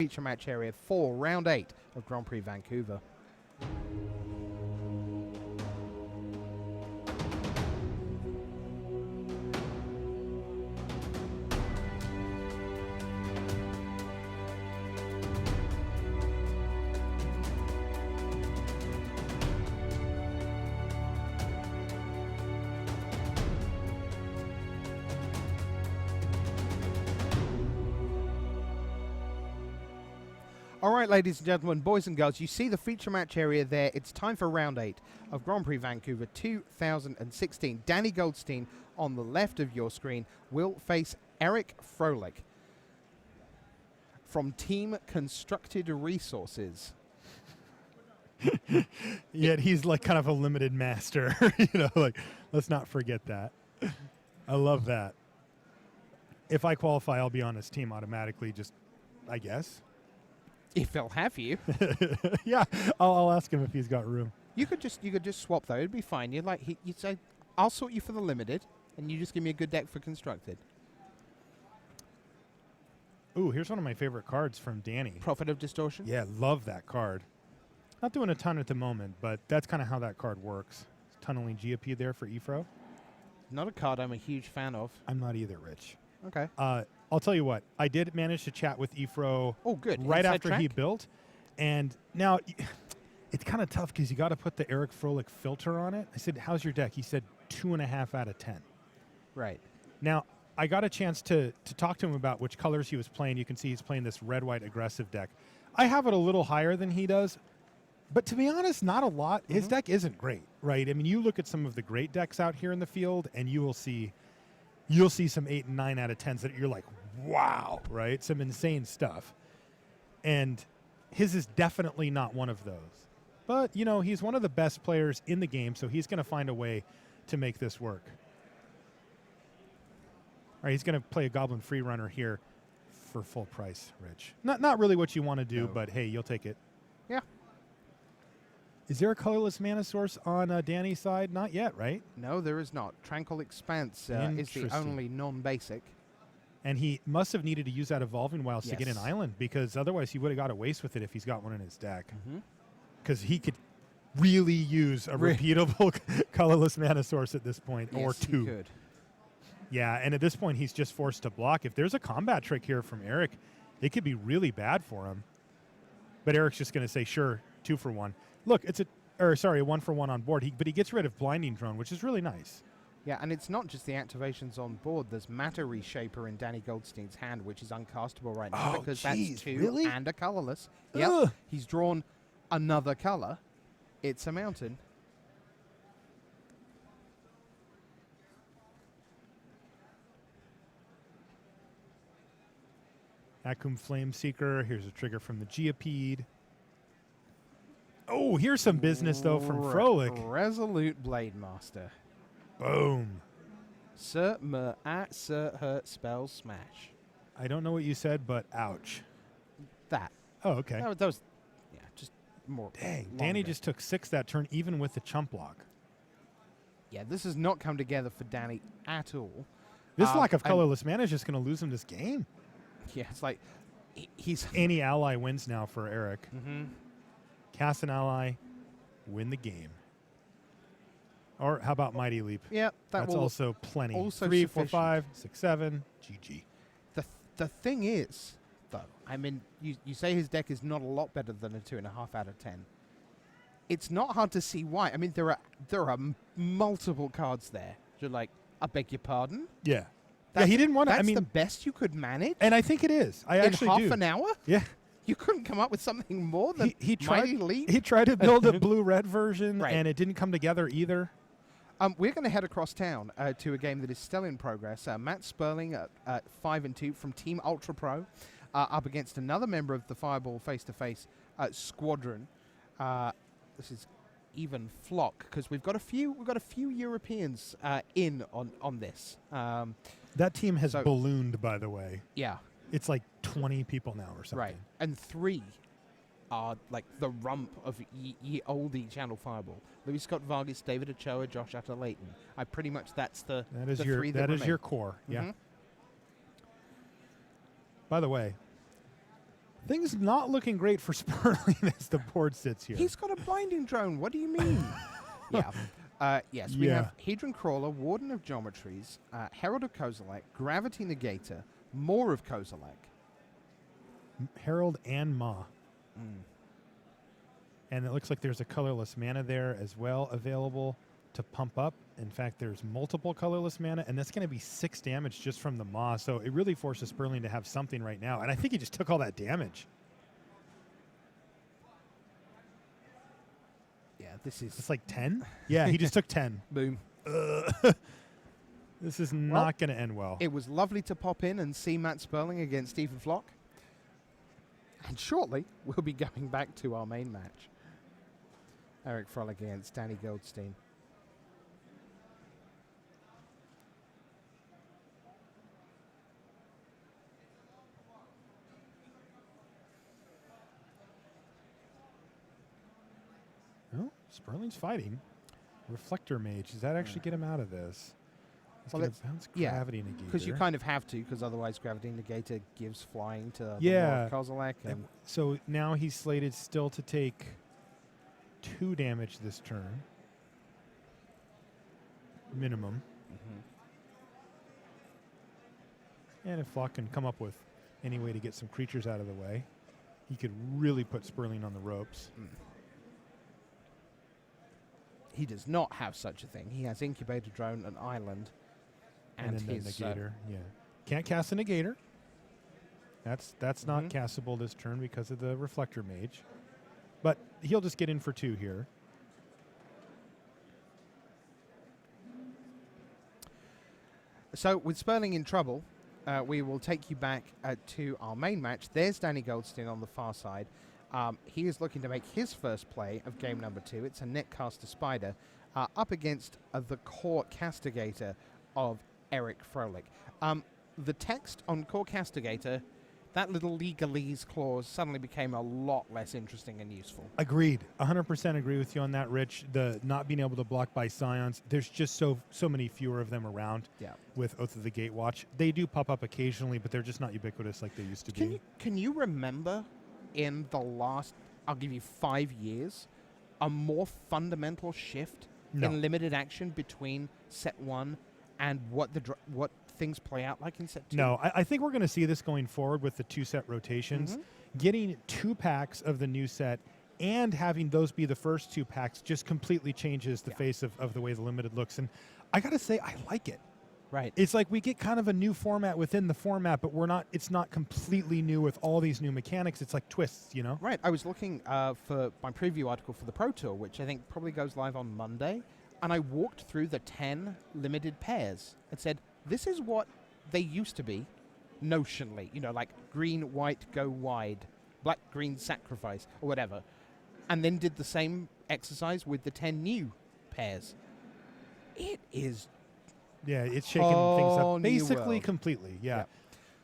feature match area for round 8 of Grand Prix Vancouver. All right, ladies and gentlemen, boys and girls, you see the feature match area there. It's time for round 8 of Grand Prix Vancouver 2016. Danny Goldstein on the left of your screen will face Eric Froehlich from Team Constructed Resources. Yet he's like kind of a limited master, like let's not forget that. I love that. If I qualify, I'll be on his team automatically, just I guess. If they'll have you. Yeah, I'll ask him if he's got room. You could just swap though. It'd be fine. You'd say, I'll sort you for the limited, and you just give me a good deck for constructed. Ooh, here's one of my favorite cards from Danny. Prophet of Distortion. Yeah, love that card. Not doing a ton at the moment, but that's kind of how that card works. Tunneling GOP there for Efro. Not a card I'm a huge fan of. I'm not either, Rich. Okay. I'll tell you what. I did manage to chat with Efro. Oh, good. Right Inside after track? he built, and now it's kind of tough because you got to put the Eric Froehlich filter on it. I said, "How's your deck?" He said, 2.5 out of 10. Right. Now I got a chance to talk to him about which colors he was playing. You can see he's playing this red-white aggressive deck. I have it a little higher than he does, but to be honest, not a lot. His deck isn't great, right? I mean, you look at some of the great decks out here in the field, and you'll see some 8 and 9 out of 10s that you're like, wow, right? Some insane stuff. And his is definitely not one of those. But, he's one of the best players in the game, so he's going to find a way to make this work. All right, he's going to play a Goblin Free Runner here for full price, Rich. Not really what you want to do, but hey, you'll take it. Yeah. Is there a colorless mana source on Danny's side? Not yet, right? No, there is not. Tranquil Expanse is the only non-basic. And he must have needed to use that Evolving Wilds to get an island, because otherwise he would have got a waste with it if he's got one in his deck. Because he could really use a repeatable colorless mana source at this point, or two. He could. Yeah, and at this point he's just forced to block. If there's a combat trick here from Eric, it could be really bad for him. But Eric's just going to say, sure, 2 for 1. Look, a 1 for 1 on board. But he gets rid of Blinding Drone, which is really nice. Yeah, and it's not just the activations on board. There's Matter Reshaper in Danny Goldstein's hand, which is uncastable right now because that's 2 and a colorless. Yep, he's drawn another color. It's a mountain. Akum Flameseeker. Here's a trigger from the Geopede. Oh, here's some business, though, from Froehlich. Resolute Blade Master. Boom. Sir Hurt Spell Smash. I don't know what you said, but ouch. That. Oh, okay. That was just more. Dang, longer. Danny just took 6 that turn, even with the chump block. Yeah, this has not come together for Danny at all. This lack of colorless mana is just going to lose him this game. Yeah, it's like he's... Any ally wins now for Eric. Cast an ally, win the game. Or how about Mighty Leap? Yeah, that's also plenty. Also 3, 4, sufficient. 5, 6, 7, GG. The thing is, though, I mean, you say his deck is not a lot better than a 2.5 out of 10. It's not hard to see why. I mean, there are multiple cards there. You're like, I beg your pardon? Yeah. He didn't want to. That's the best you could manage? And I think it is. I actually do. In half an hour? Yeah. You couldn't come up with something more than he tried, Mighty Leap? He tried to build a blue-red version, and it didn't come together either. We're going to head across town to a game that is still in progress. Matt Sperling at 5 and 2 from Team Ultra Pro up against another member of the Fireball face-to-face squadron. This is even Floch, because we've got a few Europeans in on this. That team has ballooned, by the way. Yeah. It's like 20 people now or something. Right. And 3 are like the rump of ye oldie Channel Fireball. Louis Scott Vargas, David Ochoa, Josh Atta-Layton. Pretty much that's the three that is your core. Yeah. By the way, Things not looking great for Sperling as the board sits here. He's got a blinding drone. What do you mean? Yes, we have Hedron Crawler, Warden of Geometries, Herald of Kozilek, Gravity Negator, more of Kozilek. Herald and Ma. And it looks like there's a colorless mana there as well available to pump up. In fact, there's multiple colorless mana, and that's going to be 6 damage just from the Ma. So it really forces Sperling to have something right now. And I think he just took all that damage. Yeah, this is... It's like 10? Yeah, he just took 10. Boom. This is not going to end well. It was lovely to pop in and see Matt Sperling against Stephen Floch. And shortly, we'll be going back to our main match. Eric Froehlich against Danny Goldstein. Oh, Sperling's fighting. Reflector Mage. Does that actually get him out of this? It's going to bounce Gravity Negator. Because you kind of have to, because otherwise Gravity Negator gives flying to Kozilek. And so now he's slated still to take 2 damage this turn. Minimum. And if Floch can come up with any way to get some creatures out of the way, he could really put Sperling on the ropes. He does not have such a thing. He has Incubator Drone, an Island, and then his the Negator. Can't cast a Negator. That's not castable this turn because of the Reflector Mage. But he'll just get in for 2 here. So with Sperling in trouble, we will take you back to our main match. There's Danny Goldstein on the far side. He is looking to make his first play of game number 2. It's a Netcaster Spider up against the Core Castigator of Eric Froehlich. The text on Core Castigator, that little legalese clause suddenly became a lot less interesting and useful. Agreed. 100% agree with you on that, Rich. The not being able to block by Scions, there's just so many fewer of them around with Oath of the Gatewatch. They do pop up occasionally, but they're just not ubiquitous like they used to be. Can you remember in the last, I'll give you 5 years, a more fundamental shift in limited action between set 1 and what things play out like in set 2? No, I think we're going to see this going forward with the 2-set rotations. Getting 2 packs of the new set and having those be the first 2 packs just completely changes the face of the way the limited looks. And I got to say, I like it. Right. It's like we get kind of a new format within the format, but it's not completely new with all these new mechanics. It's like twists, you know? Right. I was looking for my preview article for the Pro Tour, which I think probably goes live on Monday, and I walked through the 10 limited pairs and said, this is what they used to be notionally, like green, white, go wide, black, green, sacrifice, or whatever, and then did the same exercise with the 10 new pairs. It is... Yeah, it's shaking things up basically completely. Yeah.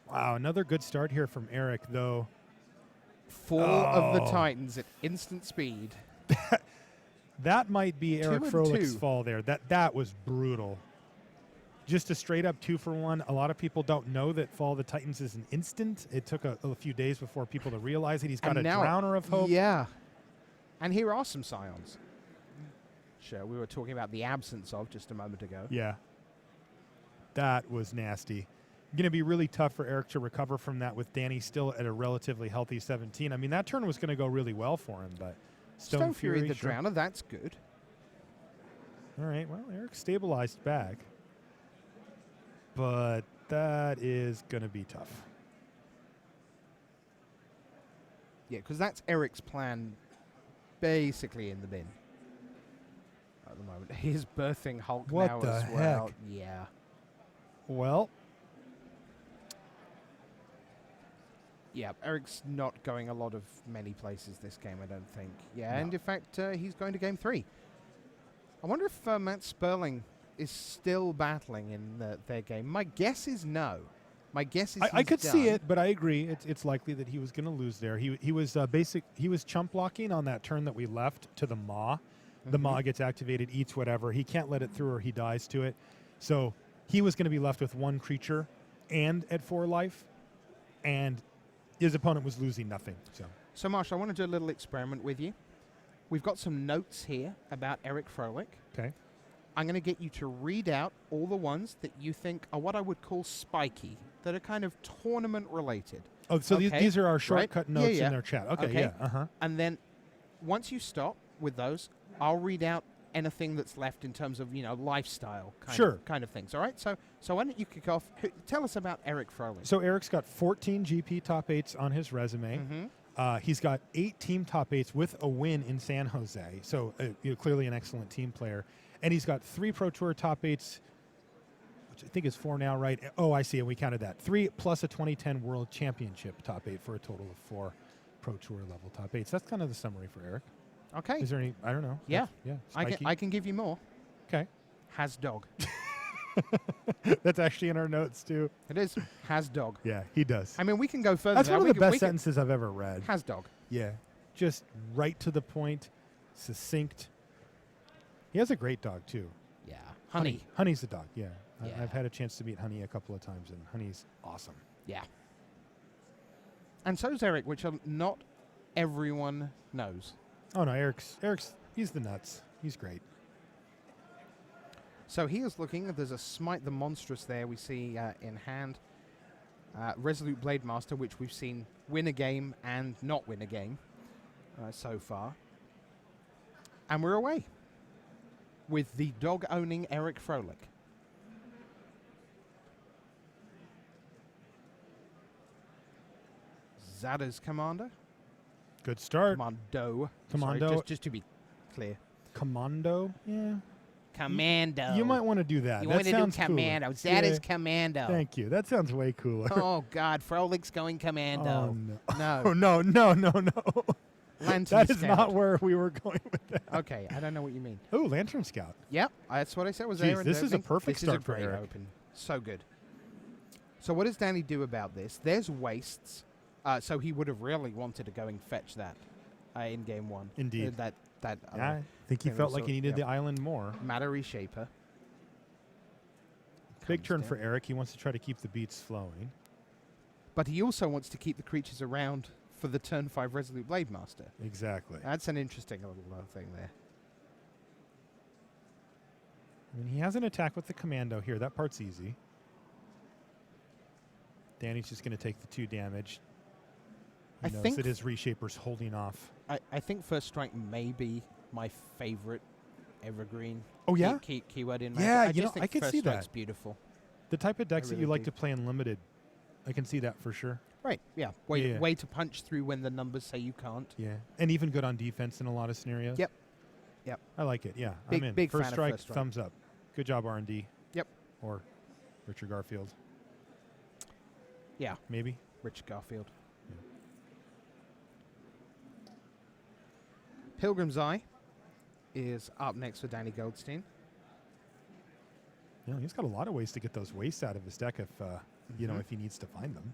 Wow, another good start here from Eric, though. 4 of the Titans at instant speed. That might be Eric Froehlich's fall there. That was brutal. Just a straight up 2-for-1. A lot of people don't know that Fall of the Titans is an instant. It took a few days before people to realize it. He's got a Drowner of Hope. Yeah. And here are some Scions. Sure, we were talking about the absence of just a moment ago. Yeah. That was nasty. Going to be really tough for Eric to recover from that with Danny still at a relatively healthy 17. I mean, that turn was going to go really well for him, but Stone Fury the Drowner, that's good. All right, well, Eric stabilized back. But that is going to be tough. Yeah, because that's Eric's plan basically in the bin at the moment. He's birthing Hulk now as well. Yeah. Well. Yeah, Eric's not going a lot of many places this game, I don't think. Yeah, and in fact, he's going to game 3. I wonder if Matt Sperling is still battling in their game. My guess is no. My guess is I could see it, but I agree. It's likely that he was going to lose there. He was he was chump blocking on that turn that we left to the Maw. The Maw gets activated, eats whatever. He can't let it through or he dies to it. So he was going to be left with 1 creature and at 4 life. And his opponent was losing nothing. So, Marshall, I want to do a little experiment with you. We've got some notes here about Eric Froehlich. Okay. I'm going to get you to read out all the ones that you think are what I would call spiky, that are kind of tournament-related. Oh, so Okay. these are our shortcut Right? notes Yeah. in their chat. Okay, Okay. yeah. Uh-huh. And then once you stop with those, I'll read out anything that's left in terms of, lifestyle kind of things. All right? So why don't you kick off? Tell us about Eric Froehlich. So Eric's got 14 GP top 8s on his resume. Mm-hmm. He's got 8 team top 8s with a win in San Jose. So clearly an excellent team player. And he's got 3 Pro Tour top 8s, which I think is 4 now, right? Oh, I see. And we counted that. 3 plus a 2010 World Championship top 8 for a total of 4 Pro Tour level top 8s. That's kind of the summary for Eric. Okay. Is there any? I don't know. Yeah. Yeah. I can give you more. Okay. Has dog. That's actually in our notes too. It is. Has dog. Yeah, he does. I mean, we can go further. That's now. one of the best we can- sentences I've ever read. Has dog. Yeah, just right to the point, succinct. He has a great dog too. Yeah. Honey. Honey's the dog. Yeah. Yeah. I've had a chance to meet Honey a couple of times, and Honey's awesome. Yeah. And so's Eric, which not everyone knows. Oh no, Eric's he's the nuts. He's great. So he is looking. There's a Smite the Monstrous there we see in hand. Resolute Blade Master, which we've seen win a game and not win a game so far. And we're away with the dog-owning Eric Froehlich. Zada's Commander. Good start. Commando. Commando. Sorry, just to be clear. Commando. Yeah. Commando. You might want to do that. You That want to do sounds Commando. cooler. Zada's Yeah. Commando. Thank you. That sounds way cooler. Oh, God. Frolich's going Commando. Oh, no. No. No. Lantern That is Scout. not where we were going with that. Okay, I don't know what you mean. Oh, Lantern Scout. Yep, that's what I said was Jeez, there. this is a perfect start for This is a great Eric. open. So good. So what does Danny do about this? There's wastes. So he would have really wanted to go and fetch that in game 1. Indeed. That Yeah, I think he thing felt also- like he needed yep. the island more. Matter Reshaper. Big Comes turn down. for Eric. He wants to try to keep the beats flowing. But he also wants to keep the creatures around for the turn 5 Resolute Blade Master. Exactly. That's an interesting little thing there. I mean, he has an attack with the commando here. That part's easy. Danny's just going to take the 2 damage. He I knows think that his Reshaper's holding off. I think First Strike may be my favorite evergreen. Oh, yeah? Keyword in Yeah, Magic. you know, just think I could First see Strike's that. beautiful. The type of decks that you really like do. to play in Limited, I can see that for sure. Right, yeah. Way Yeah. way to punch through when the numbers say you can't. Yeah. And even good on defense in a lot of scenarios. Yep. I like it, yeah. Big- I'm in. big First fan of strike, First Strike. thumbs up. Good job, R&D. Yep. Or Richard Garfield, Yeah, maybe. Rich Garfield. Pilgrim's Eye is up next for Danny Goldstein. You know, he's got a lot of ways to get those wastes out of his deck if, you know, Mhm. if he needs to find them.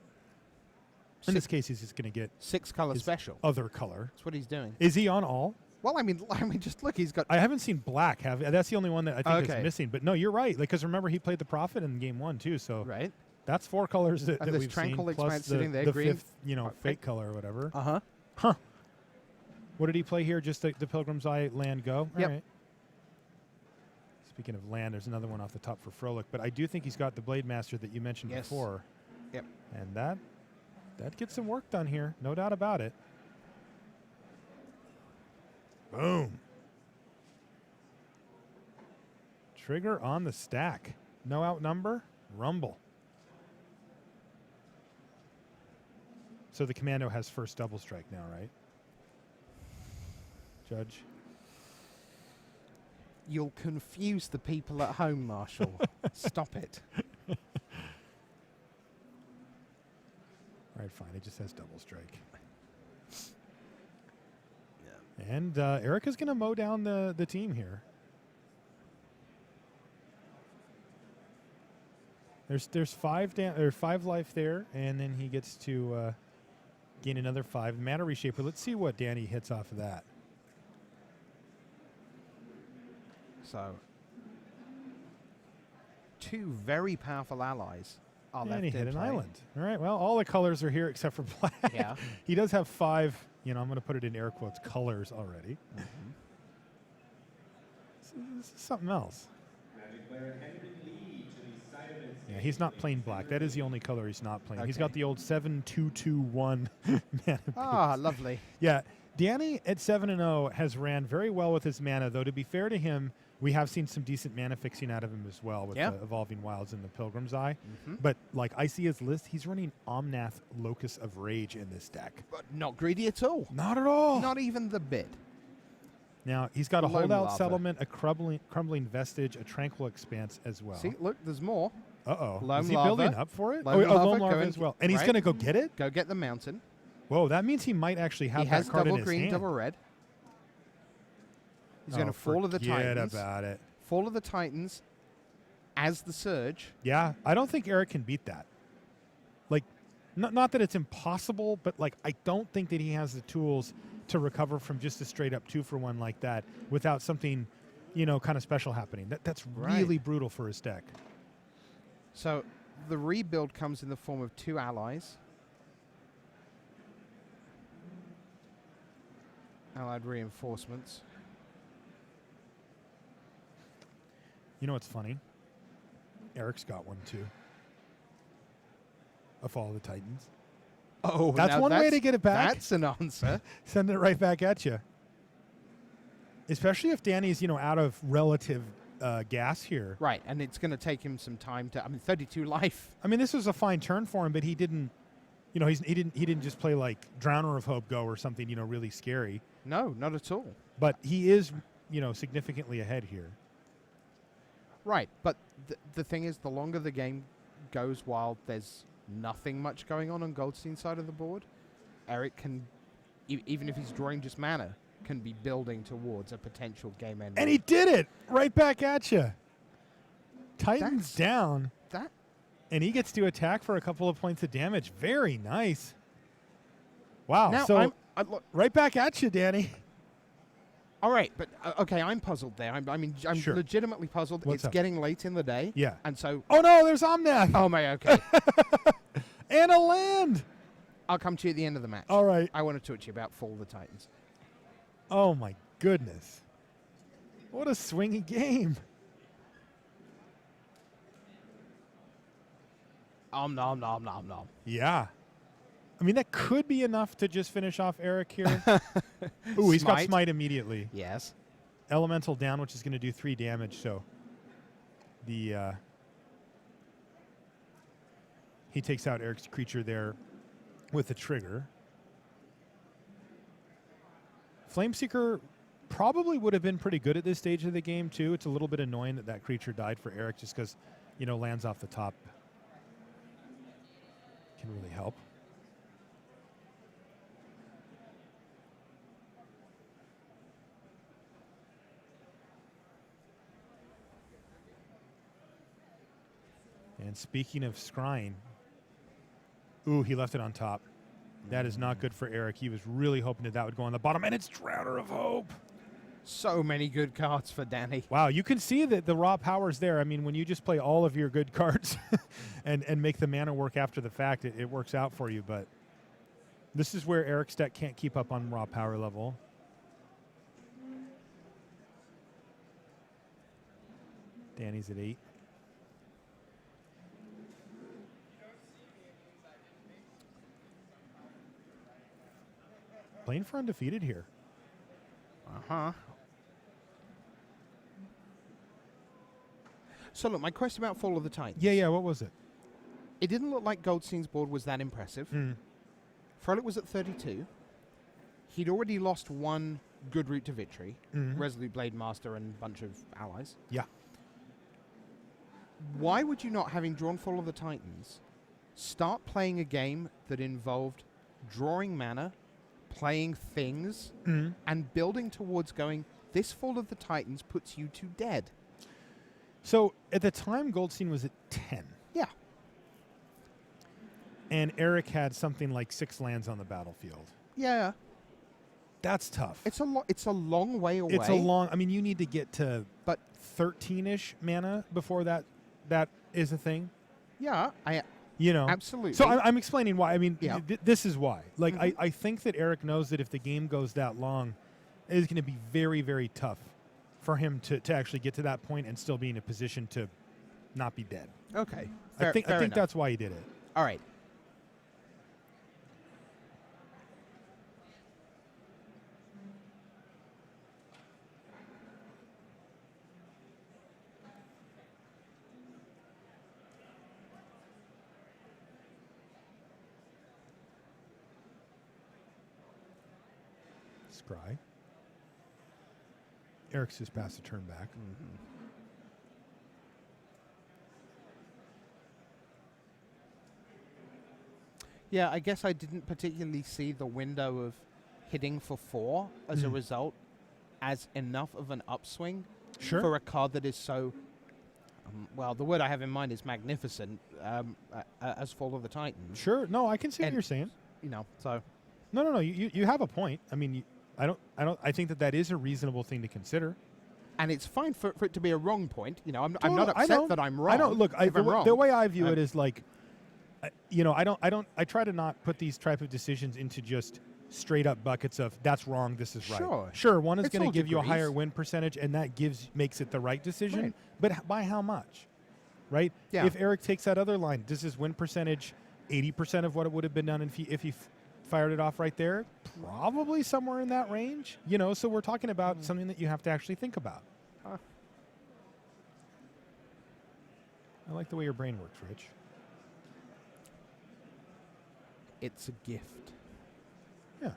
In this case, he's just going to get 6-color his special. other color. That's what he's doing. Is he on all? Well, I mean, just look. He's got. I haven't seen black. That's the only one that I think Okay. is missing. But no, you're right. Because remember, he played the Prophet in game 1 too. So Right. that's 4 colors that, And that there's we've Tranquil seen. Plus Expanse sitting there, the green. 5th, you know, Okay. fake color or whatever. Uh huh. Huh. What did he play here? Just the Pilgrim's Eye land go? Yep. All right. Speaking of land, there's another one off the top for Froehlich. But I do think he's got the Blade Master that you mentioned Yes. before. Yep. And that gets some work done here. No doubt about it. Boom. Trigger on the stack. No outnumber. Rumble. So the commando has first double strike now, right? Judge. You'll confuse the people at home, Marshall. Stop it. All right, fine. It just has double strike. And Erica's going to mow down the team here. There's 5 life there, and then he gets to gain another 5. Mana Reshaper. Let's see what Danny hits off of that. So, 2 very powerful allies are And left he in hit an play. island. All right, well, all the colors are here except for black. Yeah. He does have 5, I'm going to put it in air quotes, colors already. Mm-hmm. This is something else. Yeah, he's not playing black. That is the only color he's not playing. He's Okay. got the old 7-2-2-1 mana. Ah, lovely. Yeah, Danny at 7-0 has ran very well with his mana, though to be fair to him, we have seen some decent mana fixing out of him as well with Yeah. the Evolving Wilds and the Pilgrim's Eye. Mm-hmm. But like I see his list, he's running Omnath Locus of Rage in this deck. But not greedy at all. Not at all. Not even the bit. Now, he's got a Lone Holdout Lava. Settlement, a Crumbling Vestige, a Tranquil Expanse as well. See, look, there's more. Uh-oh. Lone Is he Lava. building up for it? Lone Lone Lava Lava going- as well. And he's right. going to go get it? Go get the mountain. Whoa, that means he might actually have He that has card in double his green, hand. double red. He's going to Fall of the Forget Titans. about it. Fall of the Titans as the Surge. Yeah, I don't think Eric can beat that. Like, not that it's impossible, but like I don't think that he has the tools to recover from just a straight up 2-for-1 like that without something, kind of special happening. That's Right. really brutal for his deck. So the rebuild comes in the form of 2 allies. Allied reinforcements. You know what's funny? Eric's got one too. A Fall of the Titans. Oh, That's now one way to get it back. That's an answer. Send it right back at you. Especially if Danny's, out of relative gas here. Right, and it's going to take him some time to. 32 life. I mean, this was a fine turn for him, but he didn't. He didn't just play like Drowner of Hope Go or something, really scary. No, not at all. But he is, significantly ahead here. Right, but the thing is, the longer the game goes while there's nothing much going on Goldstein's side of the board, Eric can, even if he's drawing just mana, can be building towards a potential game end. And he did it right back at you. Titans down, That and he gets to attack for a couple of points of damage. Very nice. Wow. now So look, right back at you, Danny. all right, but okay, I'm puzzled there. I'm Sure. legitimately puzzled. What's it's up? getting late in the day. Yeah. And so, Oh no, there's Omnath oh my, okay, and a land. I'll come to you at the end of the match. All right. I want to talk to you about Fall of the Titans. Oh my goodness. What a swingy game. Nom nom nom nom. Yeah. I mean, that could be enough to just finish off Eric here. Ooh, he's got Smite. Smite immediately. Yes. Elemental down, which is going to do 3 damage. So the he takes out Eric's creature there with the trigger. Flameseeker probably would have been pretty good at this stage of the game, too. It's a little bit annoying that creature died for Eric just because, lands off the top can really help. And speaking of scrying, ooh, he left it on top. That is not good for Eric. He was really hoping that would go on the bottom, and it's Drowner of Hope. So many good cards for Danny. Wow, you can see that the raw power's there. I mean, when you just play all of your good cards and make the mana work after the fact, it works out for you. But this is where Eric's deck can't keep up on raw power level. Danny's at 8. Playing for undefeated here. Uh-huh. So look, my question about Fall of the Titans. Yeah, what was it? It didn't look like Goldstein's board was that impressive. Froehlich was at 32. He'd already lost one good route to victory. Resolute Blade Master and a bunch of allies. Yeah. Why would you not, having drawn Fall of the Titans, start playing a game that involved drawing mana, playing things, and building towards going, this Fall of the Titans puts you to dead? So at the time, Goldstein was at 10. Yeah. And Eric had something like 6 lands on the battlefield. Yeah. That's tough. It's a long way away. It's a long. I mean, you need to get to But 13-ish mana before that is a thing. yeah, You know, Absolutely. So I'm explaining why. I mean, Yeah. this is why. Like, Mhm. I think that Eric knows that if the game goes that long, it is going to be very, very tough for him to actually get to that point and still be in a position to not be dead. Okay. I think enough. that's why he did it. All right. Scry. Eric's just passed a turn back. Mm-hmm. Yeah, I guess I didn't particularly see the window of hitting for 4 as a result as enough of an upswing for a card that is so, well, the word I have in mind is magnificent, as Fall of the Titans. Sure. No, I can see what you're saying. You know, so. No. You have a point. I mean, I think that is a reasonable thing to consider. And it's fine for it to be a wrong point. You know, I'm Totally. not upset that I'm wrong. I don't look. If I'm wrong. The way I view it is like, I try to not put these type of decisions into just straight up buckets of that's wrong, this is right. Sure, one is going to give you a higher win percentage, and that makes it the right decision. Right. But by how much? Right? Yeah. If Eric takes that other line, does his win percentage 80% of what it would have been done if he fired it off right there? Probably somewhere in that range. You know, so we're talking about something that you have to actually think about. Huh. I like the way your brain works, Rich. It's a gift. Yeah.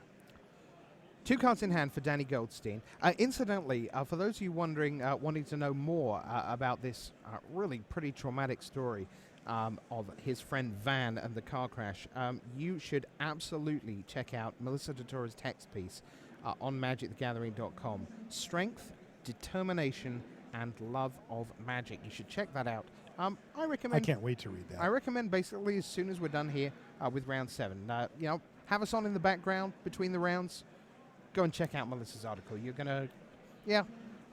2 cards in hand for Danny Goldstein. Incidentally, for those of you wondering, wanting to know more about this really pretty traumatic story of his friend Van and the car crash, you should absolutely check out Melissa DeTora's text piece on magicthegathering.com. Strength, determination, and love of magic. You should check that out. I recommend. I can't wait to read that. I recommend basically as soon as we're done here with round 7, you know, have us on in the background between the rounds. Go and check out Melissa's article. You're gonna, yeah.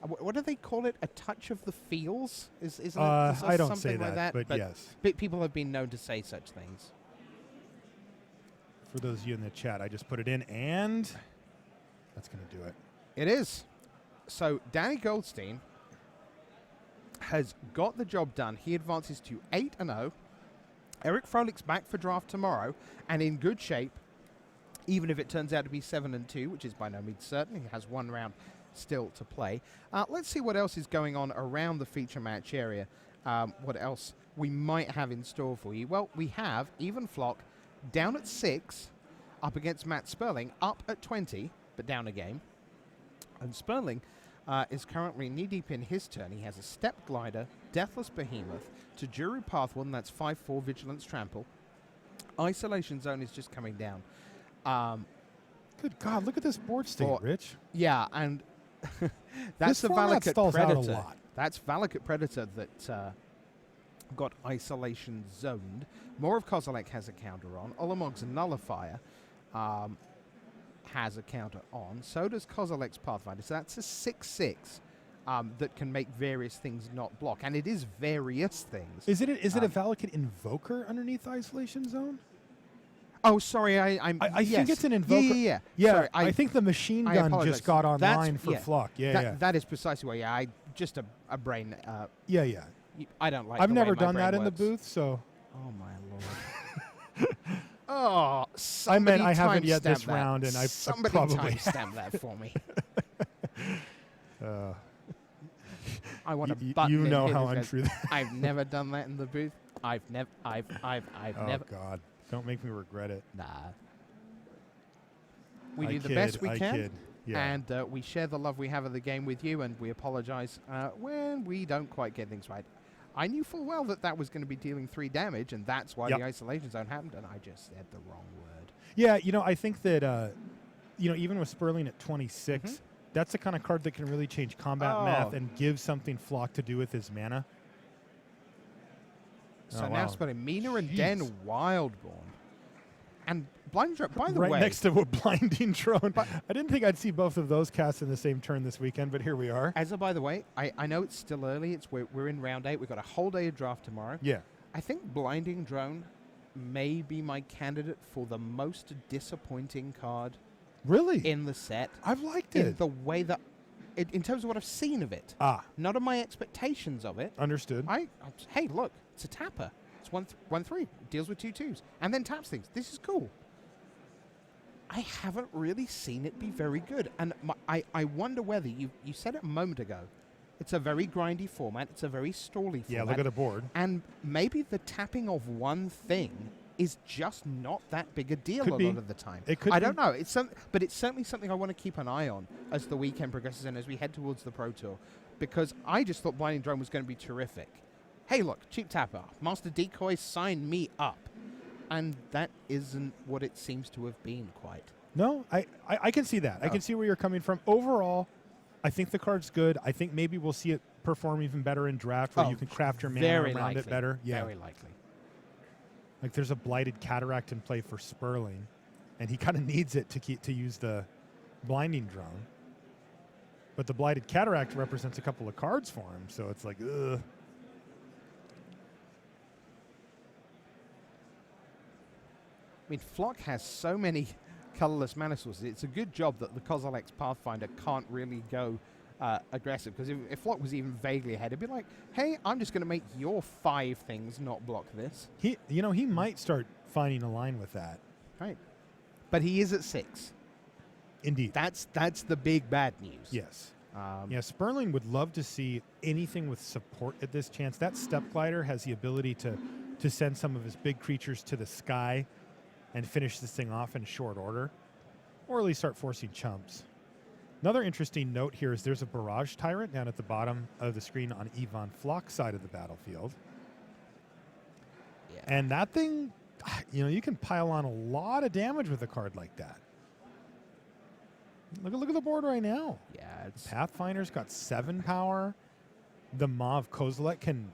What do they call it? A touch of the feels? Isn't it? I don't something say like that, that, but yes. People have been known to say such things. For those of you in the chat, I just put it in, and that's going to do it. It is. So Danny Goldstein has got the job done. He advances to 8-0. Eric Froehlich's back for draft tomorrow and in good shape, even if it turns out to be 7-2, which is by no means certain. He has 1 round still to play. Let's see what else is going on around the feature match area. What else we might have in store for you. Well, we have even Floch down at 6, up against Matt Sperling, up at 20, but down a game. And Sperling is currently knee-deep in his turn. He has a Step Glider, Deathless Behemoth, to Juru Pathward, and that's 5-4 Vigilance Trample. Isolation Zone is just coming down. Good God, look at this board state, Rich. Yeah, and that's the Valakut Predator. That's Valakut Predator that got Isolation Zoned. More of Kozilek has a counter on. Olamog's Nullifier has a counter on. So does Kozilek's Pathfinder. So that's a 6-6 that can make various things not block. And it is various things. Is it a Valakut Invoker underneath Isolation Zone? Oh, sorry. I think it's an Invoker. Yeah. Sorry, I think the machine gun just got online for Floch. That is precisely why. Just a brain. Yeah. I don't like. I've the never way my done brain that in the works. booth, so. Oh my lord. Oh, I haven't yet this that. round, and I somebody probably timestamp that for me. I want to button. You know in how here that untrue says, that. I've never done that in the booth. I've never. Oh God! Don't make me regret it. Nah. We I do the kid, best we I can, kid. Yeah. and we share the love we have of the game with you, and we apologize when we don't quite get things right. I knew full well that was going to be dealing 3 damage, and that's why the isolation zone happened, and I just said the wrong word. Yeah, I think that, even with Sperling at 26, that's the kind of card that can really change combat math and give something Floch to do with his mana. So now Sperling, Mina and Den Wildborn. And Blinding Drone, by the way. Right next to a Blinding Drone. But I didn't think I'd see both of those cast in the same turn this weekend, but here we are. As a by the way, I know it's still early. We're in round 8. We've got a whole day of draft tomorrow. Yeah. I think Blinding Drone may be my candidate for the most disappointing card Really? in the set. I've liked In it. the way that, in terms of what I've seen of it. Not of my expectations of it. Understood. Hey, look, it's a tapper. It's 1/3. Deals with 2/2s. And then taps things. This is cool. I haven't really seen it be very good. And I wonder whether, you said it a moment ago, it's a very grindy format. It's a very stally format. Yeah, look at the board. And maybe the tapping of one thing is just not that big a deal Could a be. lot of the time. It could I be. don't know. But it's certainly something I want to keep an eye on as the weekend progresses and as we head towards the Pro Tour. Because I just thought Blinding Drone was going to be terrific. Hey, look, cheap tapper. Master Decoy, sign me up. And that isn't what it seems to have been quite. No, I can see that. I can see where you're coming from. Overall, I think the card's good. I think maybe we'll see it perform even better in draft where you can craft your mana around it better. Yeah. Very likely. Like there's a Blighted Cataract in play for Sperling, and he kind of needs it to use the Blinding Drone. But the Blighted Cataract represents a couple of cards for him, so it's like, ugh. I mean, Floch has so many colorless mana sources. It's a good job that the Kozilek's Pathfinder can't really go aggressive, because if Floch was even vaguely ahead, it'd be like, hey, I'm just going to make your 5 things not block this. He might start finding a line with that. Right. But he is at 6. Indeed. That's the big bad news. Yes. Sperling would love to see anything with support at this chance. That Step Glider has the ability to send some of his big creatures to the sky and finish this thing off in short order, or at least start forcing chumps. Another interesting note here is there's a Barrage Tyrant down at the bottom of the screen on Ivan Floch's side of the battlefield. Yeah. And that thing, you can pile on a lot of damage with a card like that. Look at the board right now. Yeah, it's Pathfinder's got 7 power. The Mauve Kozilek can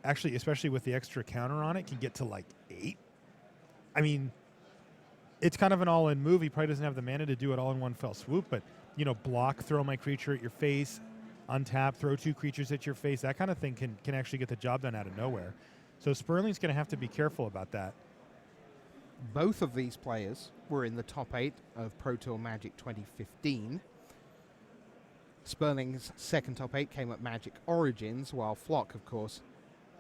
actually, especially with the extra counter on it, can get to like 8. I mean, it's kind of an all-in move. He probably doesn't have the mana to do it all in one fell swoop, but, block, throw my creature at your face, untap, throw 2 creatures at your face. That kind of thing can actually get the job done out of nowhere. So Sperling's going to have to be careful about that. both of these players were in the top 8 of Pro Tour Magic 2015. Sperling's second top 8 came at Magic Origins, while Floch, of course,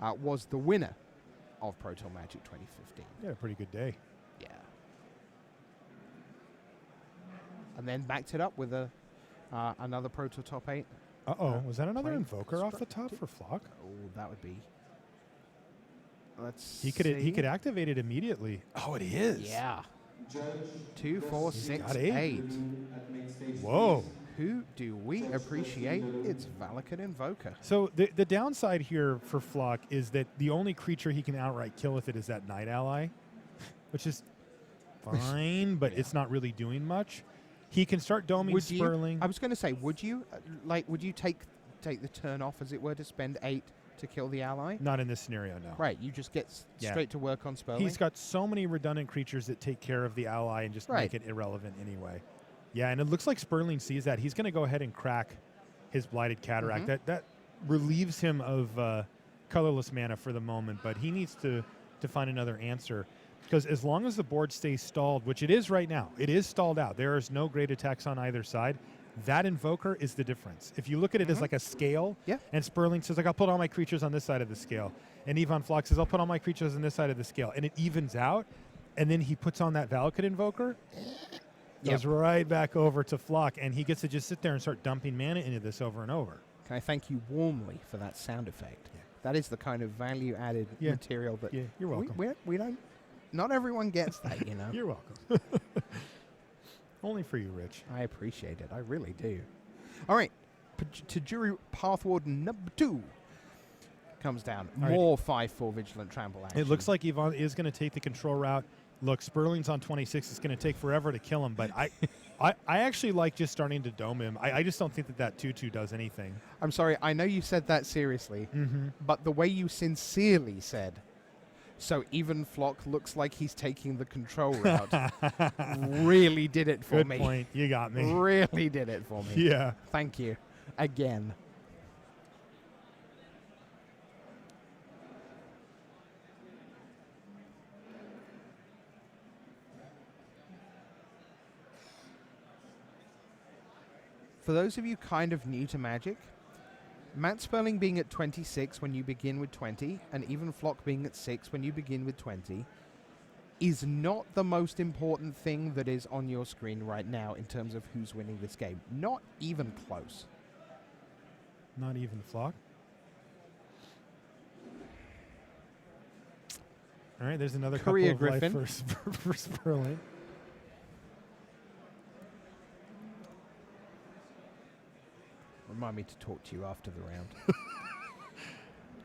was the winner of Pro Tour Magic 2015. Yeah, a pretty good day. Yeah. And then backed it up with another Pro Tour top 8. Uh-oh, was that another playing Invoker off the top for Floch? Oh, that would be... Let's He could activate it immediately. Oh, it is. Yeah. 2, 4, 6, got 8. 8. Whoa. Who do we appreciate? It's Valakut Invoker. So the downside here for Floch is that the only creature he can outright kill with it is that Night Ally, which is fine, but it's not really doing much. He can start doming Sperling. I was going to say, would you take the turn off, as it were, to spend 8 to kill the ally? Not in this scenario, no. Right, you just get straight to work on Sperling. He's got so many redundant creatures that take care of the ally and just make it irrelevant anyway. Yeah, and it looks like Sperling sees that. He's going to go ahead and crack his Blighted Cataract. That relieves him of colorless mana for the moment, but he needs to find another answer. Because as long as the board stays stalled, which it is right now, it is stalled out. There is no great attacks on either side. That Invoker is the difference. If you look at it as like a scale, and Sperling says, I'll put all my creatures on this side of the scale. And Ivan Floch says, I'll put all my creatures on this side of the scale. And it evens out. And then he puts on that Valakut Invoker. Goes right back over to Floch, and he gets to just sit there and start dumping mana into this over and over. Can I thank you warmly for that sound effect? Yeah. That is the kind of value-added material that... Yeah, you're welcome. We don't... Not everyone gets that, you know. You're welcome. Only for you, Rich. I appreciate it. I really do. All right. Tajiri Pathwarden number 2 comes down. More 5/4 Vigilant Trample action. It looks like Ivan is going to take the control route. Look, Sperling's on 26. It's going to take forever to kill him, but I actually like just starting to dome him. I just don't think that 2/2 does anything. I'm sorry. I know you said that seriously, but the way you sincerely said, so even Floch looks like he's taking the control route, really did it for me. Good point. You got me. Really did it for me. Yeah. Thank you. Again. For those of you kind of new to Magic, Matt Sperling being at 26 when you begin with 20, and even Floch being at 6 when you begin with 20, is not the most important thing that is on your screen right now in terms of who's winning this game. Not even close. Not even Floch. All right, there's another Korea couple of Griffin. life for Sperling. Remind me to talk to you after the round.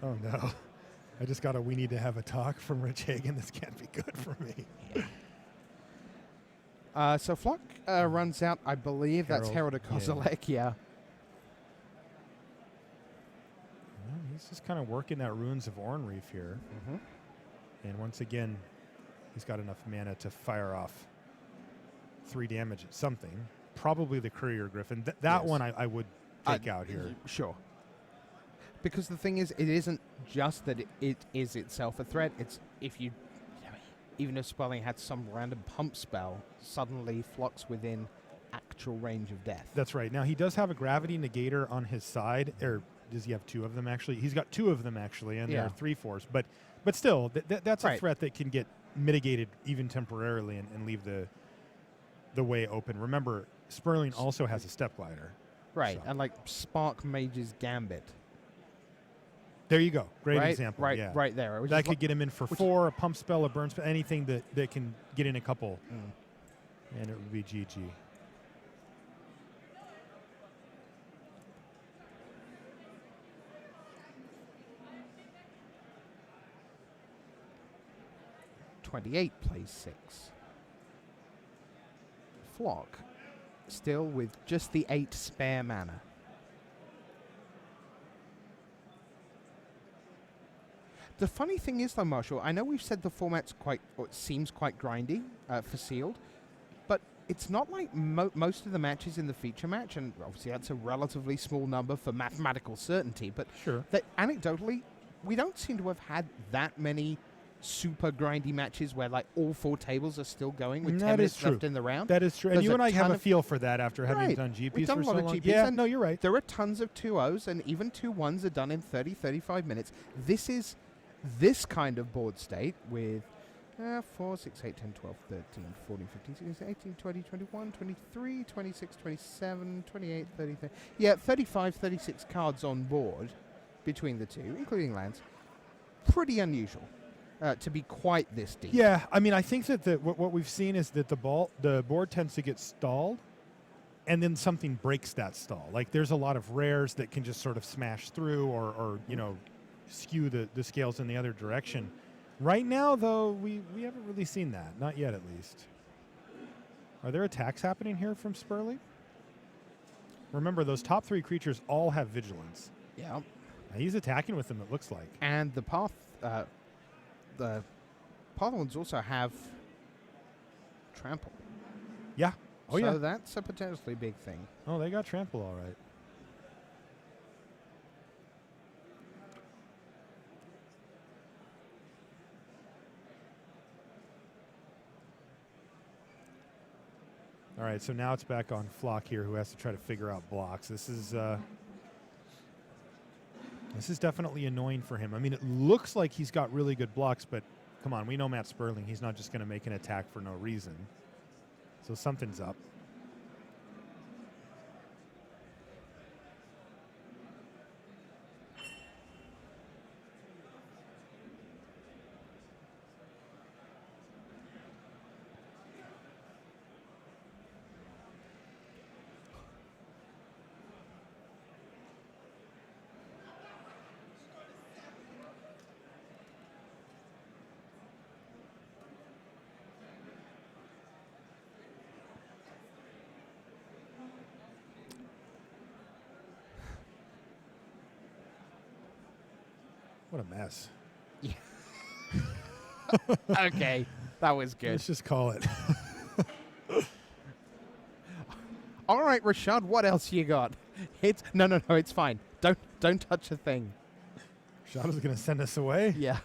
Oh, no. I just got a "we need to have a talk" from Rich Hagan. This can't be good for me. So Floch runs out, I believe that's Herald of Kozilek, yeah. Well, he's just kind of working that Ruins of Ornreef here. Mm-hmm. And once again, he's got enough mana to fire off 3 damage at something. Probably the Courier Griffin. That Yes. one I would take out here. Sure. Because the thing is, it isn't just that it is itself a threat. It's if you know, even if Sperling had some random pump spell, suddenly Floch's within actual range of death. That's right. Now, he does have a Gravity Negator on his side. Or does he have 2 of them, actually? He's got 2 of them, actually, and Yeah. they're 3/4s. But still, that's Right. a threat that can get mitigated even temporarily and leave the way open. Remember, Sperling also has a Step Glider. Right, So. and like Spark Mage's Gambit. There you go. Great right? example. Right, yeah. right there. That could get him in for 4, a pump spell, a burn spell, anything that can get in a couple. And it would be GG. '28 plays 6. Floch still with just the 8 spare mana. The funny thing is, though, Marshall, I know we've said the format's or it seems quite grindy for sealed, but it's not like most of the matches in the feature match, and obviously that's a relatively small number for mathematical certainty, but Sure. that anecdotally, we don't seem to have had that many super grindy matches where like all 4 tables are still going with 10 That is minutes true. left in the round. That is true. And There's you a and I have ton a of- feel for that after having Right. done GPs We've done for a so lot of long. GPs, Yeah, and no, you're right. There are tons of 2-0s, and even 2-1s are done in 30, 35 minutes. This is this kind of board state with 4, 6, 8, 10, 12, 13, 14, 15, 16, 18, 20, 21, 23, 26, 27, 28, 30. Yeah, 35, 36 cards on board between the two, including lands. Pretty unusual to be quite this deep. Yeah, I mean, I think that what we've seen is that the board tends to get stalled, and then something breaks that stall. Like there's a lot of rares that can just sort of smash through or skew the scales in the other direction. Right now, though, we haven't really seen that. Not yet, at least. Are there attacks happening here from Sperling? Remember, those top 3 creatures all have vigilance. Yeah. Now, he's attacking with them, it looks like. And the path ones also have trample. Yeah. Oh, so yeah. that's a potentially big thing. Oh, they got trample all right. All right, so now it's back on Floch here, who has to try to figure out blocks. This is definitely annoying for him. I mean, it looks like he's got really good blocks, but come on, we know Matt Sperling. He's not just going to make an attack for no reason. So something's up. What a mess. Yeah. Okay, that was good. Let's just call it. All right, Rashad, what else you got? No, it's fine. Don't touch a thing. Shada's going to send us away. Yeah.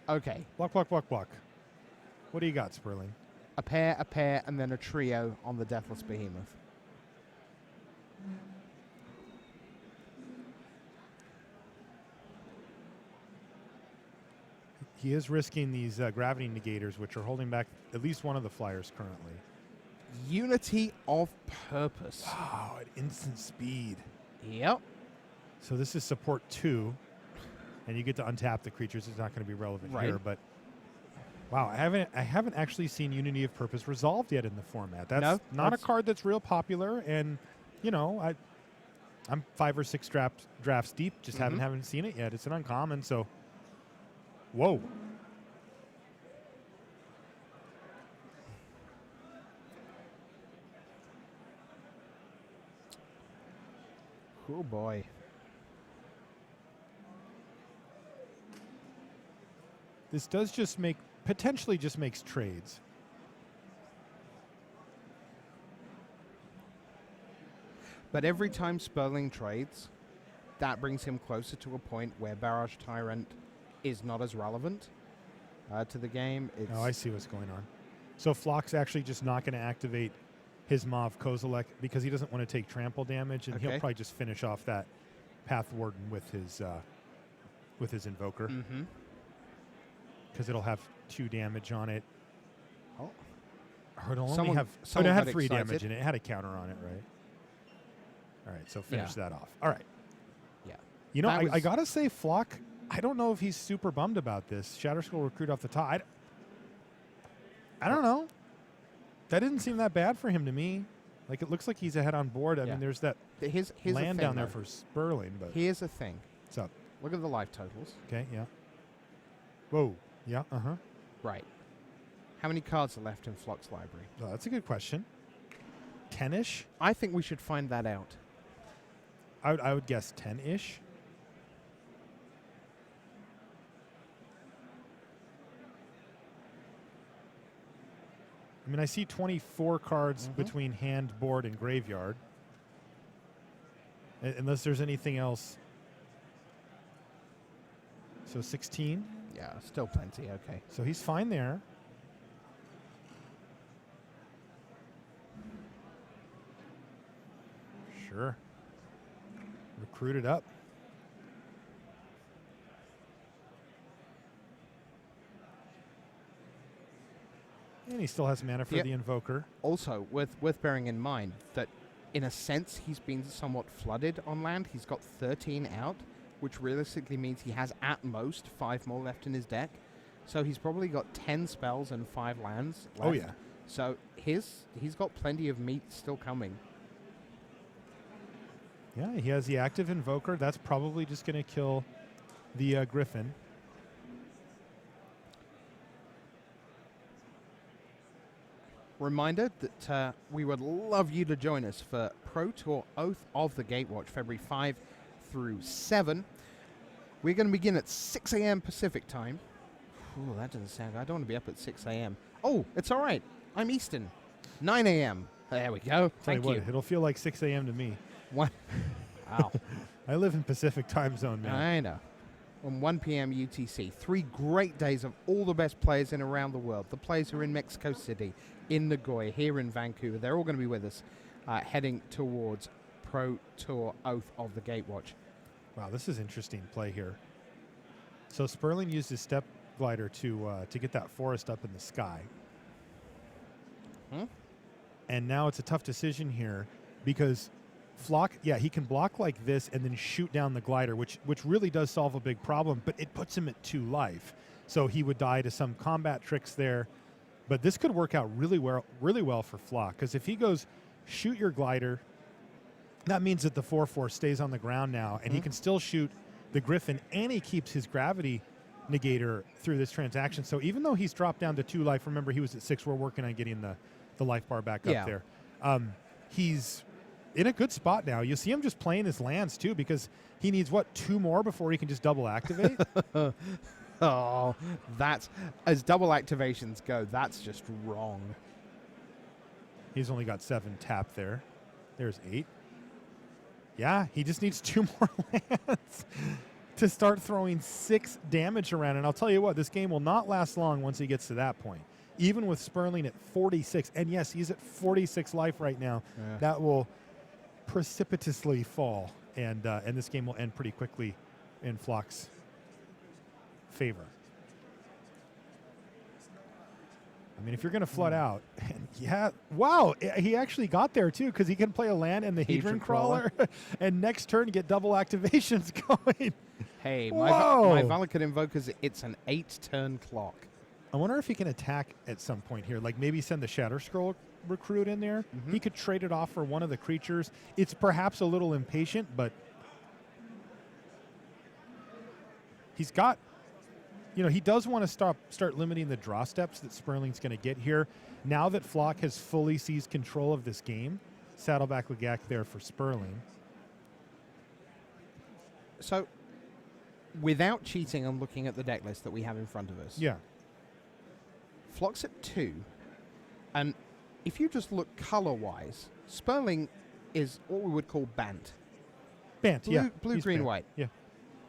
Okay. Block, block, block, block. What do you got, Sperling? A pair, and then a trio on the Deathless Behemoth. He is risking these gravity negators, which are holding back at least one of the flyers currently. Unity of Purpose. Wow, at instant speed. Yep. So this is support 2, and you get to untap the creatures. It's not going to be relevant here, but wow, I haven't actually seen Unity of Purpose resolved yet in the format. That's not a card that's real popular, and you know, I'm 5 or 6 drafts deep, just haven't seen it yet. It's an uncommon, so whoa. Oh boy. This does potentially just makes trades. But every time Sperling trades, that brings him closer to a point where Barrage Tyrant is not as relevant to the game. Oh, I see what's going on. So Floch's actually just not going to activate his Mav Kozilek because he doesn't want to take trample damage, and he'll probably just finish off that Path Warden with his Invoker. Because it'll have 2 damage on it. Oh. Or it'll only have... it had 3 damage in it. It had a counter on it, right? All right, so finish that off. All right. Yeah. You know, I got to say, Floch, I don't know if he's super bummed about this. Shatterskull Recruit off the top. I don't know. That didn't seem that bad for him to me. Like, it looks like he's ahead on board. I mean, there's that here's land down there for Sperling. But here's the thing. What's up? Look at the life totals. Okay, yeah. Whoa. Yeah, Right. How many cards are left in Floch's library? Oh, that's a good question. 10-ish? I think we should find that out. I would guess 10-ish. I mean, I see 24 cards between hand, board, and graveyard. Unless there's anything else. So 16? Yeah, still plenty. Okay. So he's fine there. Sure. Recruit it up. And he still has mana for the Invoker. Also, worth bearing in mind that, in a sense, he's been somewhat flooded on land. He's got 13 out, which realistically means he has at most 5 more left in his deck. So he's probably got 10 spells and 5 lands left. Oh, yeah. So he's got plenty of meat still coming. Yeah, he has the active Invoker. That's probably just going to kill the Griffin. Reminder that we would love you to join us for Pro Tour Oath of the Gatewatch, February 5 through 7. We're going to begin at 6 a.m. Pacific time. Ooh, that doesn't sound good. I don't want to be up at 6 a.m. Oh, it's all right. I'm Eastern. 9 a.m. There we go. Thank you. It'll feel like 6 a.m. to me. What? Wow. I live in Pacific time zone, man. I know. On 1 p.m. UTC. 3 great days of all the best players in around the world. The players who are in Mexico City, in Nagoya, here in Vancouver. They're all going to be with us heading towards Pro Tour Oath of the Gatewatch. Wow, this is interesting play here. So Sperling used his Step Glider to get that forest up in the sky. And now it's a tough decision here because Floch, he can block like this and then shoot down the glider, which really does solve a big problem, but it puts him at 2 life. So he would die to some combat tricks there. But this could work out really well for Floch, because if he goes shoot your glider, that means that the 4/4 stays on the ground now, and he can still shoot the Griffin, and he keeps his gravity negator through this transaction. So even though he's dropped down to 2 life, remember he was at 6, we're working on getting the life bar back up there. He's in a good spot now. You see him just playing his lands too, because he needs 2 more before he can just double activate. Oh, that's, as double activations go, that's just wrong. He's only got 7 tap there. There's 8. Yeah, he just needs 2 more lands. to start throwing 6 damage around. And I'll tell you what, this game will not last long once he gets to that point. Even with Sperling at 46, and yes, he's at 46 life right now, that will precipitously fall, and this game will end pretty quickly in Floch's favor. I mean, if you're going to flood out, and wow, he actually got there too, because he can play a land and the Hedron Crawler, and next turn get double activations going. Hey, my Valakut Invokers, it's an 8-turn clock. I wonder if he can attack at some point here, like maybe send the Shatter Scroll recruit in there. He could trade it off for one of the creatures. It's perhaps a little impatient, but he's got, he does want to start limiting the draw steps that Sperling's going to get here. Now that Floch has fully seized control of this game, Saddleback Legak there for Sperling. So, without cheating and looking at the deck list that we have in front of us. Yeah. Floch's at 2, and if you just look color-wise, Sperling is what we would call Bant. Bant, Blue, green, Bant. white. Yeah.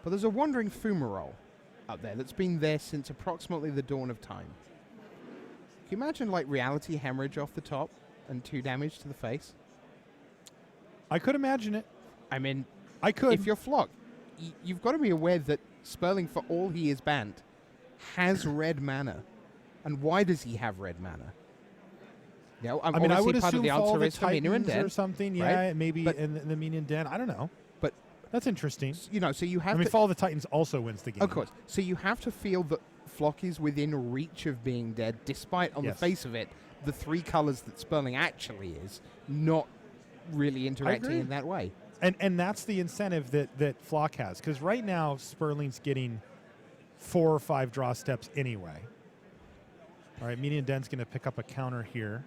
But there's a wandering fumarole up there that's been there since approximately the dawn of time. Can you imagine, like, reality hemorrhage off the top and 2 damage to the face? I could imagine it. I mean, I could. If you're Floch, you've got to be aware that Sperling, for all he is Bant, has red mana. And why does he have red mana? I mean, I would assume the Fall answer of the is for Minion Titans Den, or something. right? Yeah, maybe but in the Minion Den. I don't know. But that's interesting. So you have. I mean, Fall of the Titans also wins the game. Of course. So you have to feel that Floch is within reach of being dead, despite on the face of it, the 3 colors that Sperling actually is not really interacting in that way. And that's the incentive that Floch has, because right now Sperling's getting 4 or 5 draw steps anyway. All right, Minion Den's going to pick up a counter here.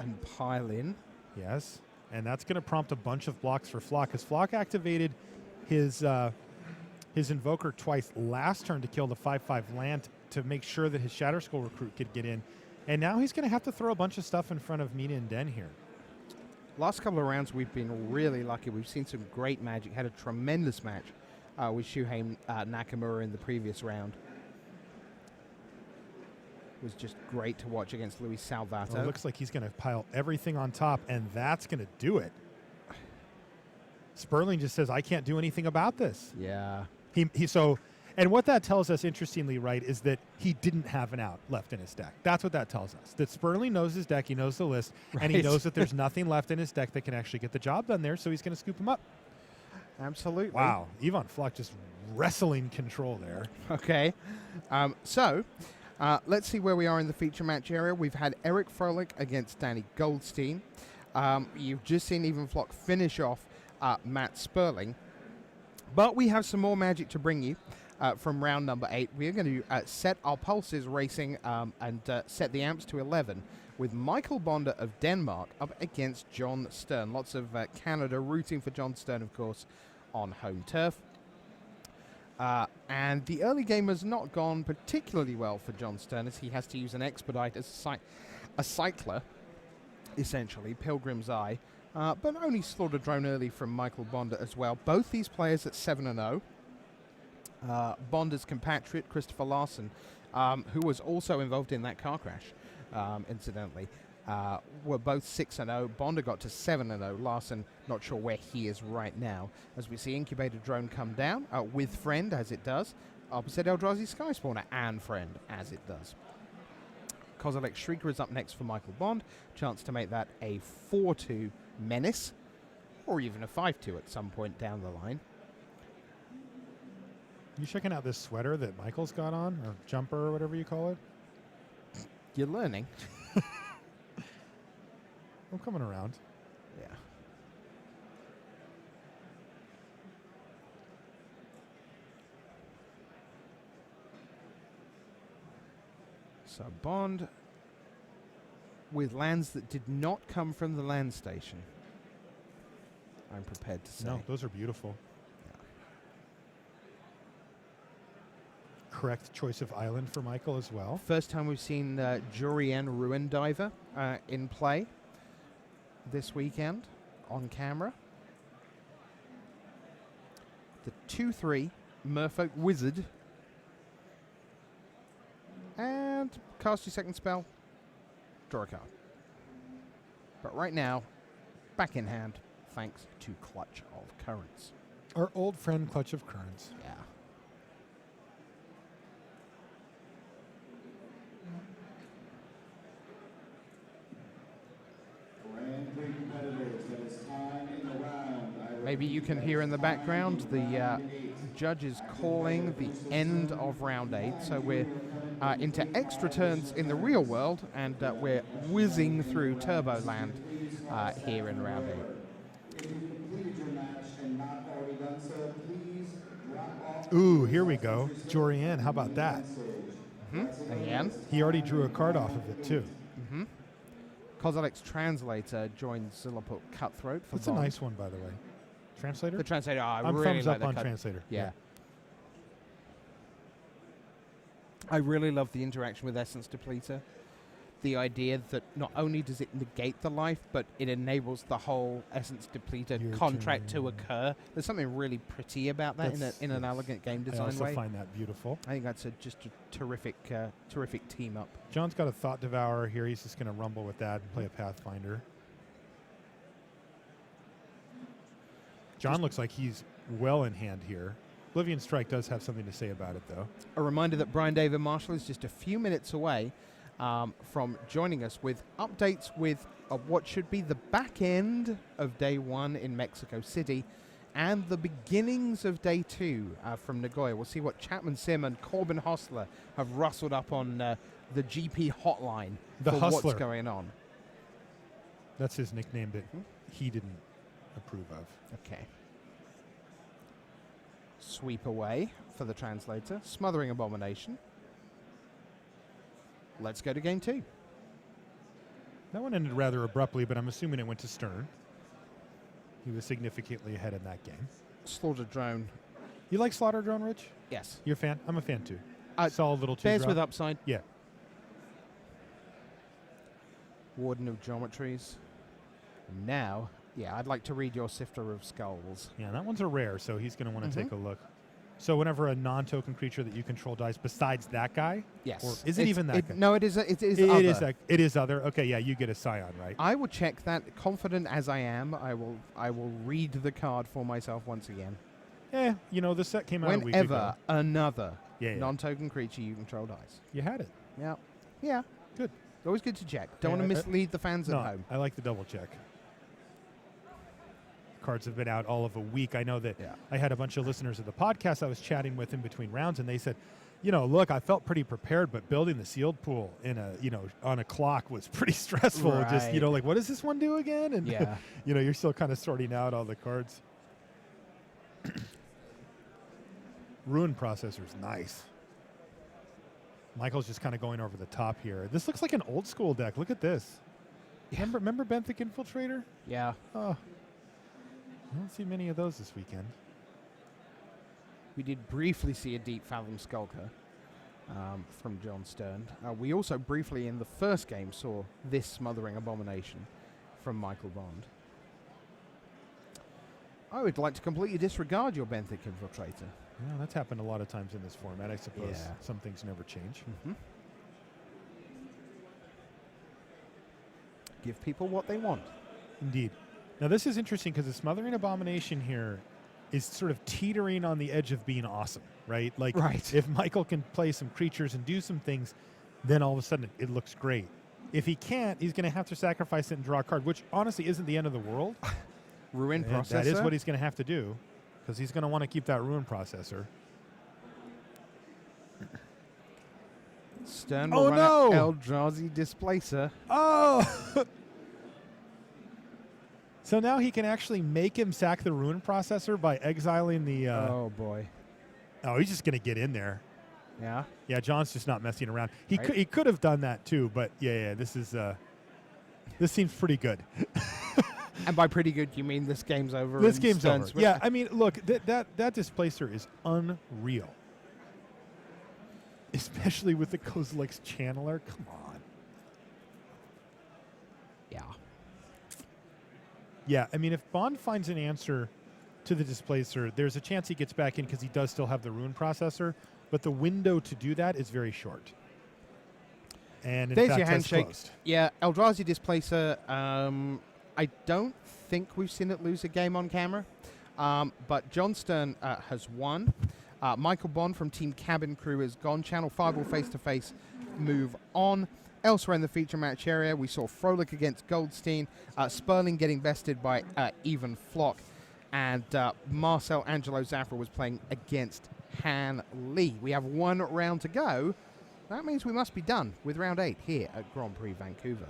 And pile in. Yes, and that's going to prompt a bunch of blocks for Floch, because Floch activated his Invoker twice last turn to kill the 5/5 land to make sure that his Shatter Skull recruit could get in. And now he's going to have to throw a bunch of stuff in front of Minion Den here. Last couple of rounds, we've been really lucky. We've seen some great Magic. Had a tremendous match with Shuhei Nakamura in the previous round. It was just great to watch against Luis Salvato. Well, it looks like he's going to pile everything on top, and that's going to do it. Sperling just says, I can't do anything about this. Yeah. And what that tells us, interestingly, right, is that he didn't have an out left in his deck. That's what that tells us. That Sperling knows his deck, he knows the list, and he knows that there's nothing left in his deck that can actually get the job done there, so he's going to scoop him up. Absolutely. Wow. Ivan Floch just wrestling control there. Okay. Let's see where we are in the feature match area. We've had Eric Froehlich against Danny Goldstein. You've just seen Ivan Floch finish off Matt Sperling. But we have some more Magic to bring you. From round number 8, we are going to set our pulses racing and set the amps to 11 with Michael Bonde of Denmark up against John Stern. Lots of Canada rooting for John Stern, of course, on home turf. And the early game has not gone particularly well for John Stern, as he has to use an Expedite as a cycler, essentially, Pilgrim's Eye. But only Slaughter Drone early from Michael Bonde as well. Both these players at 7-0. Bonde's compatriot, Christopher Larson, who was also involved in that car crash, incidentally, were both 6-0. Bonde got to 7-0. Larson, not sure where he is right now. As we see Incubator Drone come down with Friend, as it does. Opposite Eldrazi Skyspawner and Friend, as it does. Kozilek Shrieker is up next for Michael Bonde. Chance to make that a 4-2 menace, or even a 5-2 at some point down the line. You checking out this sweater that Michael's got on, or jumper, or whatever you call it? You're learning. I'm coming around. Yeah. So Bonde with lands that did not come from the land station, I'm prepared to say. No, those are beautiful. Correct choice of island for Michael as well. First time we've seen Jurien Ruin Diver in play this weekend on camera. The 2/3 Merfolk Wizard. And cast your second spell. Draw a card. But right now, back in hand, thanks to Clutch of Currents. Our old friend Clutch of Currents. Yeah. Maybe you can hear in the background the judges calling the end of round 8. So we're into extra turns in the real world, and we're whizzing through Turbo Land here in round 8. Ooh, here we go. Jorian, how about that? Again. He already drew a card off of it, too. Kozilek's Translator joins Zilliput Cutthroat for That's a Bond. nice one, by the way. Translator? The Translator, I I'm really thumbs like up the on cut. Translator. Yeah. I really love the interaction with Essence Depleter. The idea that not only does it negate the life, but it enables the whole Essence Depleter Your contract turn. to occur. There's something really pretty about that in an elegant game I design also way. find that beautiful. I think that's just a terrific team up. John's got a Thought Devourer here. He's just going to rumble with that and play a Pathfinder. John looks like he's well in hand here. Oblivion Strike does have something to say about it, though. A reminder that Brian David Marshall is just a few minutes away from joining us with updates with what should be the back end of day 1 in Mexico City and the beginnings of day 2 from Nagoya. We'll see what Chapman Sim and Corbin Hostler have rustled up on the GP hotline The for Hustler. what's going on. That's his nickname that he didn't approve of. Okay. Sweep away for the Translator. Smothering Abomination. Let's go to game 2. That one ended rather abruptly, but I'm assuming it went to Stern. He was significantly ahead in that game. Slaughter Drone. You like Slaughter Drone, Rich? Yes. You're a fan? I'm a fan, too. Uh, Saw a little Bears teardrop. with upside. Yeah. Warden of Geometries. Now, yeah, I'd like to read your Sifter of Skulls. Yeah, that one's a rare, so he's going to want to take a look. So whenever a non-token creature that you control dies besides that guy? Yes. Or is it even that guy? No, it is other. It is other. Okay, yeah, you get a Scion, right? I will check that. Confident as I am, I will read the card for myself once again. Yeah, you know, the set came out a week ago. Whenever another Yeah. non-token creature you control dies. You had it. Yeah. Yeah. Good. Always good to check. Don't Yeah, want to mislead the fans No, at home. I like the double check. Cards have been out all of a week. I know that Yeah. I had a bunch of listeners of the podcast I was chatting with in between rounds, and they said, you know, look, I felt pretty prepared, but building the sealed pool in a, you know, on a clock was pretty stressful. Just, you Right. know, like, what does this one do again? And, Yeah. you know, you're still kind of sorting out all the cards. Ruin Processor's nice. Michael's just kind of going over the top here. This looks like an old school deck. Look at this. Yeah. Remember Benthic Infiltrator? Yeah. Oh, I don't see many of those this weekend. We did briefly see a Deep Fathom Skulker from John Stern. We also briefly in the first game saw this Smothering Abomination from Michael Bond. I would like to completely disregard your Benthic Infiltrator. Yeah, that's happened a lot of times in this format. I suppose Yeah. some things never change. Give people what they want. Indeed. Now, this is interesting because the Smothering Abomination here is sort of teetering on the edge of being awesome, right? Like, Right. if Michael can play some creatures and do some things, then all of a sudden it looks great. If he can't, he's going to have to sacrifice it and draw a card, which honestly isn't the end of the world. Ruin And Processor. that is what he's going to have to do because he's going to want to keep that Ruin Processor. Stern Oh, will run no! out Eldrazi Displacer. Oh! So now he can actually make him sack the Ruin Processor by exiling the... Oh, boy. Oh, he's just going to get in there. Yeah. Yeah, John's just not messing around. He Right. he could have done that too, but yeah, this is this seems pretty good. And by pretty good, you mean this game's over? This and game's Stern's over. Yeah, I mean, look, that Displacer is unreal. Especially with the Kozilek's Channeler. Come on. Yeah. Yeah, I mean, if Bond finds an answer to the displacer. There's a chance he gets back in because he does still have the rune processor, but the window to do that is very short. And in There's fact, your has handshake. closed. Yeah, Eldrazi Displacer. I don't think we've seen it lose a game on camera, but John Stern has won. Michael Bond from Team Cabin Crew has gone. Channel 5 will face-to-face move on. Elsewhere in the feature match area, we saw Froehlich against Goldstein, Sperling getting bested by even Floch, and Marcel Angelo Zafra was playing against Han Lee. We have one round to go. That means we must be done with round 8 here at Grand Prix Vancouver.